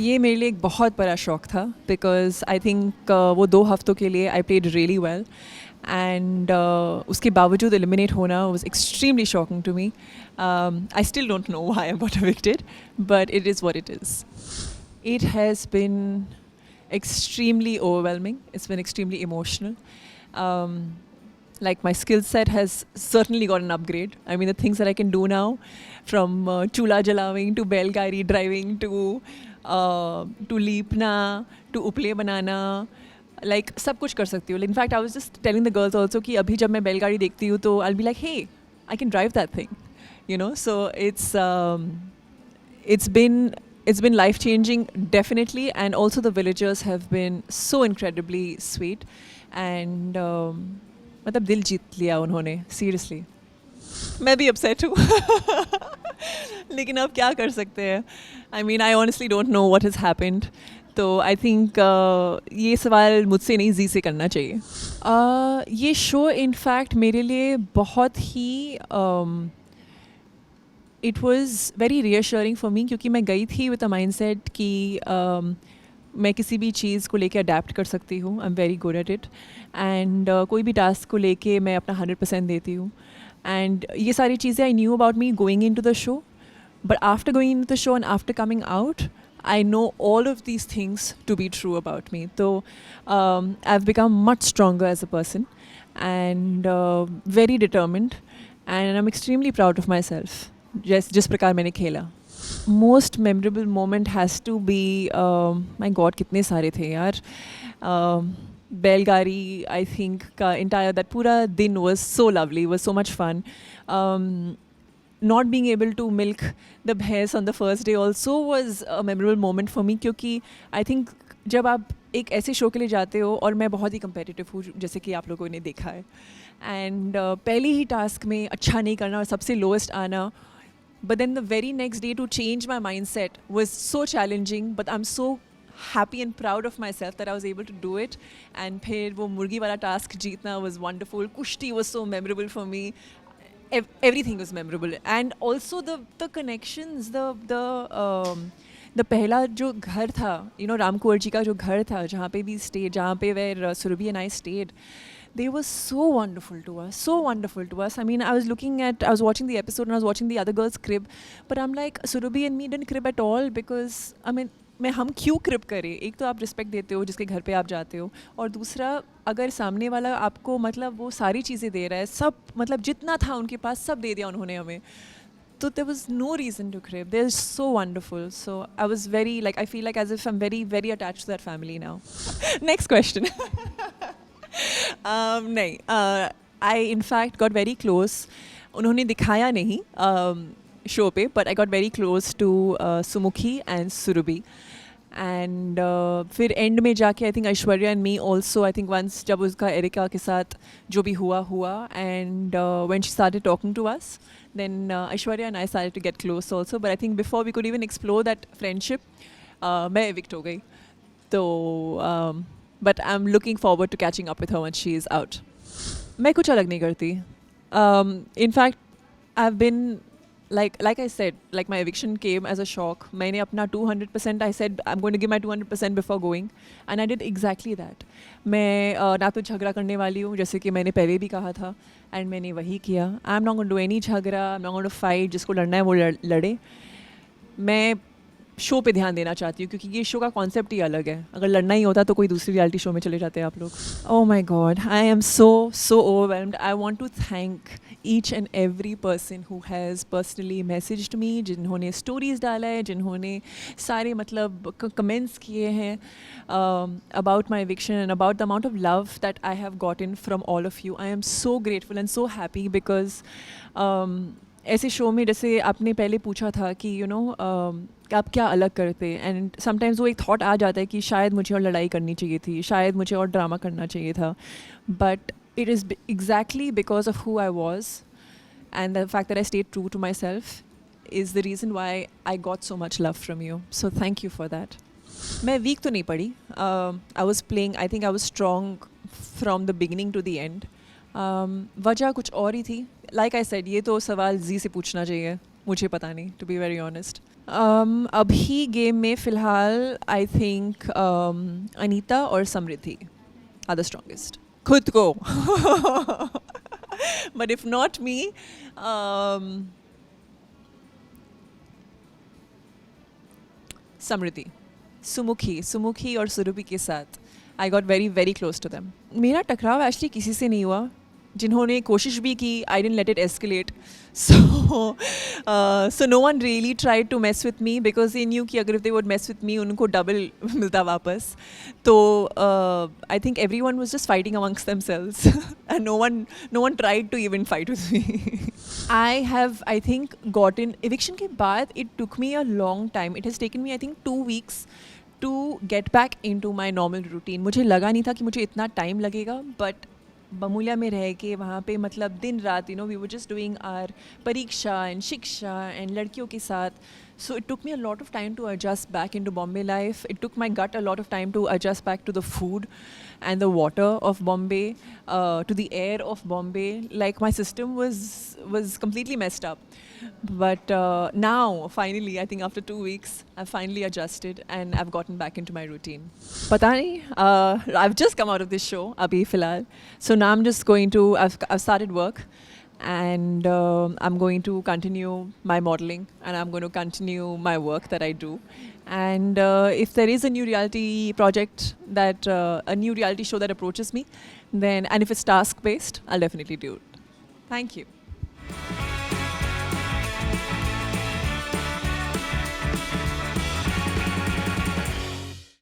ये मेरे लिए एक बहुत बड़ा शौक था बिकॉज आई थिंक वो 2 हफ्तों के लिए I played really well and उसके बावजूद एलिमिनेट होना was extremely shocking to me. I still don't know why I got evicted, but it is what it is. It has been extremely overwhelming. It's been extremely emotional. Um, like my skill set has certainly got an upgrade. I mean, the things that I can do now, from chula jalawing to belgari driving to leapna to uple banana, like सब कुछ कर सकती हूँ. In fact, I was just telling the girls also कि अभी जब मैं बैलगाड़ी देखती हूँ तो I'll be like, hey, I can drive that thing, you know. So it's been life changing, definitely, and also the villagers have been so incredibly sweet and मतलब दिल जीत लिया उन्होंने, सीरियसली. मैं भी अपसेट हूँ लेकिन अब क्या कर सकते हैं. I mean I honestly don't know what has happened. तो आई थिंक ये सवाल मुझसे नहीं, जी से करना चाहिए. ये शो इनफैक्ट मेरे लिए बहुत ही it was very reassuring for me, क्योंकि मैं गई थी विद अ माइंडसेट कि मैं किसी भी चीज़ को लेके अडेप्ट कर सकती हूँ. I am very good at it and कोई भी टास्क को लेके मैं अपना 100% देती हूँ. एंड ये सारी चीज़ें I knew about me going in to the show, but after going in to the show and after coming out I know all of these things to be true about me. So I've become much stronger as a person and very determined, and I'm extremely proud of myself. जिस प्रकार मैंने खेला. Most memorable moment has to be my God, कितने सारे थे यार. बैलगाड़ी, I think का entire that पूरा दिन was so lovely, was so much fun. Not being able to milk the भैंस on the first day also was a memorable moment for me, क्योंकि I think जब आप एक ऐसे शो के लिए जाते हो, और मैं बहुत ही competitive हूँ जैसे कि आप लोगों ने देखा है, and पहले ही टास्क में अच्छा नहीं करना और सबसे लोएस्ट आना, but then the very next day to change my mindset was so challenging, but I'm so happy and proud of myself that I was able to do it. And फिर वो मुर्गी वाला टास्क जीतना was wonderful. कुश्ती was so memorable for me. Everything was memorable, and also the connections, the पहला जो घर था, you know, राम कुंवर जी का जो घर था जहाँ पे भी stayed, जहाँ पे where Surabhi and I stayed, they were so wonderful to us, so wonderful to us. I mean, I was watching the episode and I was watching the other girls crib, but I'm like, Surabhi and me didn't crib at all, because I mean, हम क्यों क्रिप करें. एक तो आप respect देते हो जिसके घर पे आप जाते हो, और दूसरा अगर सामने वाला आपको मतलब वो सारी चीज़ें दे रहा है, सब मतलब जितना था उनके पास सब दे दिया उन्होंने हमें, तो there was no reason to crib. They're so wonderful. So I was very, like, I feel like as if I'm very, very attached to that family now. Next question. नहीं, I in fact got very close. उन्होंने दिखाया नहीं show पे, but I got very close to Sumukhi and Surabhi. And फिर end में जाके I think Aishwarya and me also, I think once जब उसका एरिका के साथ जो भी हुआ, and when she started talking to us, then Aishwarya and I started to get close also. But I think before we could even explore that friendship, मैं evict हो गई. तो but I'm looking forward to catching up with her when she is out. मैं कुछ अलग नहीं करती. In fact, I've been like I said, like my eviction came as a shock. मैंने अपना 200%, I said I'm going to give my 200% before going, and I did exactly that. मैं ना तो झगड़ा करने वाली हूँ जैसे कि मैंने पहले भी कहा था, and मैंने वही किया. I'm not going to do any झगड़ा, I'm not going to fight. जिसको लड़ना है वो लड़े. मैं शो पे ध्यान देना चाहती हूँ, क्योंकि ये शो का कॉन्सेप्ट ही अलग है. अगर लड़ना ही होता तो कोई दूसरी रियलिटी शो में चले जाते हैं आप लोग. Oh my God, I am so overwhelmed. I want to thank each and every person who has personally messaged me, जिन्होंने स्टोरीज़ डाला है, जिन्होंने सारे मतलब कमेंट्स किए हैं about my eviction and about the amount of love that I have gotten from all of you. I am so grateful and so happy because ऐसे show में जैसे आपने पहले पूछा था कि यू नो आप क्या अलग करते, एंड समटाइम्स वो एक थॉट आ जाता है कि शायद मुझे और लड़ाई करनी चाहिए थी, शायद मुझे और ड्रामा करना चाहिए था, but it is exactly because of who I was and the fact that I stayed true to myself is the reason why I got so much love from you. So thank you for that. मैं weak तो नहीं पड़ी. I was playing, I think I was strong from the beginning to the end. वजह कुछ और ही थी. Like I said, ये तो सवाल जी से पूछना चाहिए. मुझे पता नहीं, टू बी वेरी ऑनेस्ट. अभी गेम में फ़िलहाल आई थिंक अनीता और समृद्धि आर द स्ट्रॉन्गेस्ट. खुद को. But if not me, Samriddhi, Sumukhi और सुरभि के साथ I got very very close to them. मेरा टकराव एक्चुअली किसी से नहीं हुआ. जिन्होंने कोशिश भी की, I didn't let it escalate. So no one really tried to mess with me because they knew कि अगर if they would mess with me उनको डबल मिलता वापस. तो I think everyone was just fighting amongst themselves and no one tried to even fight with me. I have, I think, gotten eviction के बाद it took me a long time. It has taken me, I think, 2 weeks to get back into my normal routine. मुझे लगा नहीं था कि मुझे इतना time लगेगा, but बमुलिया में रह के वहाँ पे मतलब दिन रात we were just doing our परीक्षा and शिक्षा and लड़कियों के साथ. So it took me a lot of time to adjust back into Bombay life. It took my gut a lot of time to adjust back to the food and the water of Bombay, to the air of Bombay. Like my system was completely messed up. But now, finally, I think after 2 weeks, I've finally adjusted and I've gotten back into my routine. Pata nahi, I've just come out of this show, abhi filal. So now I'm just going to, I've started work. And I'm going to continue my modeling and I'm going to continue my work that I do. And if there is a new reality project that, a new reality show that approaches me, then, and if it's task based, I'll definitely do it. Thank you.